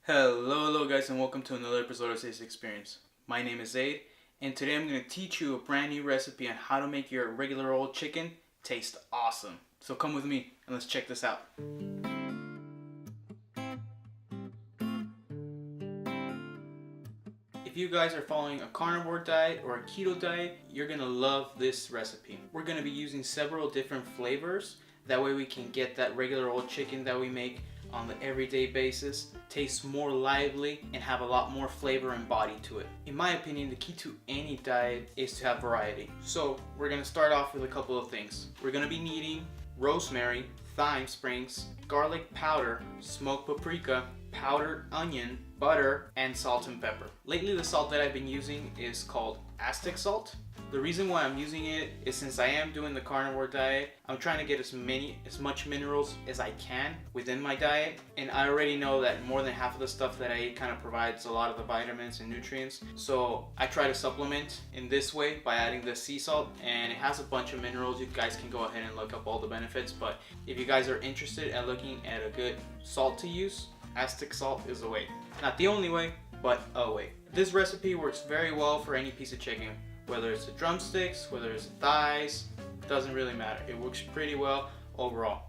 Hello guys, and welcome to another episode of Taste Experience. My name is Zaid, and today I'm going to teach you a brand new recipe on how to make your regular old chicken taste awesome. So come with me and let's check this out. If you guys are following a carnivore diet or a keto diet, you're going to love this recipe. We're going to be using several different flavors. That way we can get that regular old chicken that we make on the everyday basis taste more lively and have a lot more flavor and body to it. In my opinion, the key to any diet is to have variety. So we're going to start off with a couple of things. We're going to be needing rosemary, thyme sprigs, garlic powder, smoked paprika, powdered onion, butter, and salt and pepper. Lately the salt that I've been using is called Aztec salt. The reason why I'm using it is since I am doing the carnivore diet, I'm trying to get as much minerals as I can within my diet, and I already know that more than half of the stuff that I eat kind of provides a lot of the vitamins and nutrients. So I try to supplement in this way by adding the sea salt, and it has a bunch of minerals. You guys can go ahead and look up all the benefits, but if you guys are interested in looking at a good salt to use, Aztec salt is a way. Not the only way, but a way. This recipe works very well for any piece of chicken. Whether it's the drumsticks, whether it's the thighs, doesn't really matter. It works pretty well overall.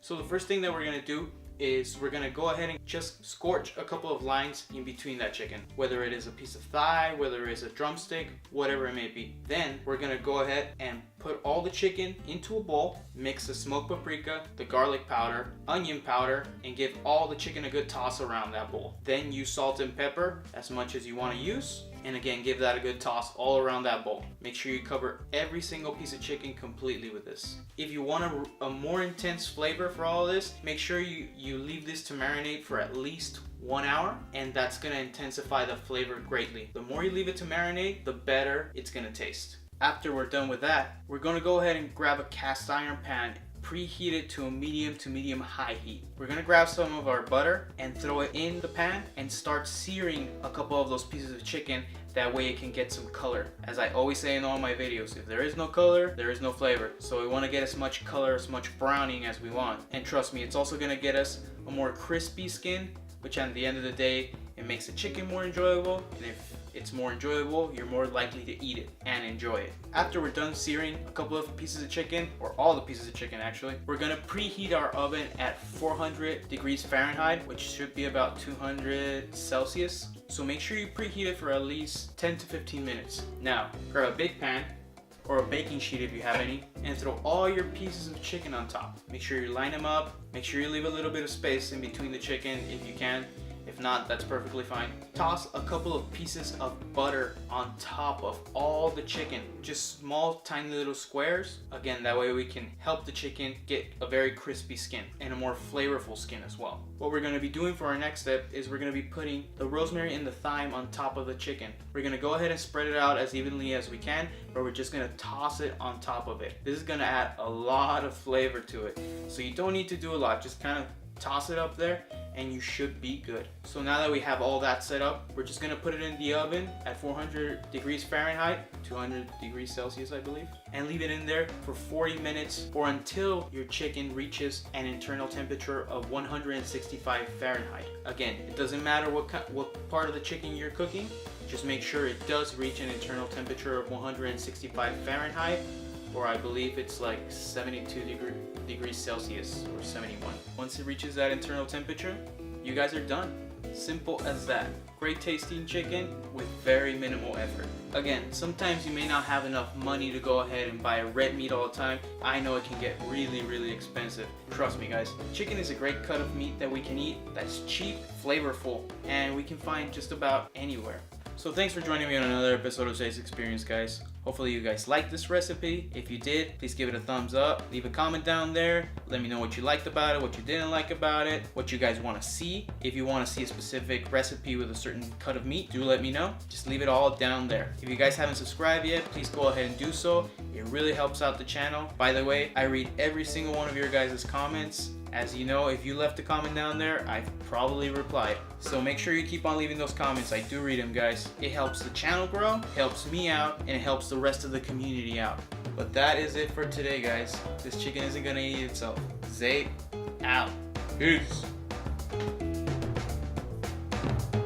So the first thing that we're gonna do is we're gonna go ahead and just scorch a couple of lines in between that chicken. Whether it is a piece of thigh, whether it's a drumstick, whatever it may be. Then we're gonna go ahead and put all the chicken into a bowl, mix the smoked paprika, the garlic powder, onion powder, and give all the chicken a good toss around that bowl. Then use salt and pepper as much as you wanna use. And again, give that a good toss all around that bowl. Make sure you cover every single piece of chicken completely with this. If you want a more intense flavor for all of this, make sure you leave this to marinate for at least 1 hour, and that's gonna intensify the flavor greatly. The more you leave it to marinate, the better it's gonna taste. After we're done with that, we're gonna go ahead and grab a cast iron pan, preheat it to a medium high heat. We're gonna grab some of our butter and throw it in the pan and start searing a couple of those pieces of chicken. That way it can get some color. As I always say in all my videos, if there is no color, there is no flavor. So we wanna get as much color, as much browning as we want. And trust me, it's also gonna get us a more crispy skin, which at the end of the day, it makes the chicken more enjoyable. And if it's more enjoyable, you're more likely to eat it and enjoy it. After we're done searing a couple of pieces of chicken, or all the pieces of chicken actually, we're gonna preheat our oven at 400 degrees Fahrenheit, which should be about 200 Celsius. So make sure you preheat it for at least 10 to 15 minutes. Now, grab a big pan, or a baking sheet if you have any, and throw all your pieces of chicken on top. Make sure you line them up, make sure you leave a little bit of space in between the chicken if you can. If not, that's perfectly fine. Toss a couple of pieces of butter on top of all the chicken. Just small, tiny little squares. Again, that way we can help the chicken get a very crispy skin and a more flavorful skin as well. What we're gonna be doing for our next step is we're gonna be putting the rosemary and the thyme on top of the chicken. We're gonna go ahead and spread it out as evenly as we can, but we're just gonna toss it on top of it. This is gonna add a lot of flavor to it. So you don't need to do a lot, just kind of toss it up there and you should be good. So now that we have all that set up, we're just gonna put it in the oven at 400 degrees Fahrenheit, 200 degrees Celsius I believe, and leave it in there for 40 minutes or until your chicken reaches an internal temperature of 165 Fahrenheit. Again, it doesn't matter what part of the chicken you're cooking, just make sure it does reach an internal temperature of 165 Fahrenheit, or I believe it's like 72 degrees Celsius or 71. Once it reaches that internal temperature, you guys are done. Simple as that. Great tasting chicken with very minimal effort. Again, sometimes you may not have enough money to go ahead and buy red meat all the time. I know it can get really expensive. Trust me guys, chicken is a great cut of meat that we can eat that's cheap, flavorful, and we can find just about anywhere. So thanks for joining me on another episode of Taste Experience, guys. Hopefully you guys liked this recipe. If you did, please give it a thumbs up. Leave a comment down there. Let me know what you liked about it, what you didn't like about it, what you guys want to see. If you want to see a specific recipe with a certain cut of meat, do let me know. Just leave it all down there. If you guys haven't subscribed yet, please go ahead and do so. It really helps out the channel. By the way, I read every single one of your guys' comments. As you know, if you left a comment down there, I've probably replied. So make sure you keep on leaving those comments. I do read them, guys. It helps the channel grow, helps me out, and it helps the rest of the community out. But that is it for today, guys. This chicken isn't gonna eat itself. Zaid out. Peace. guys.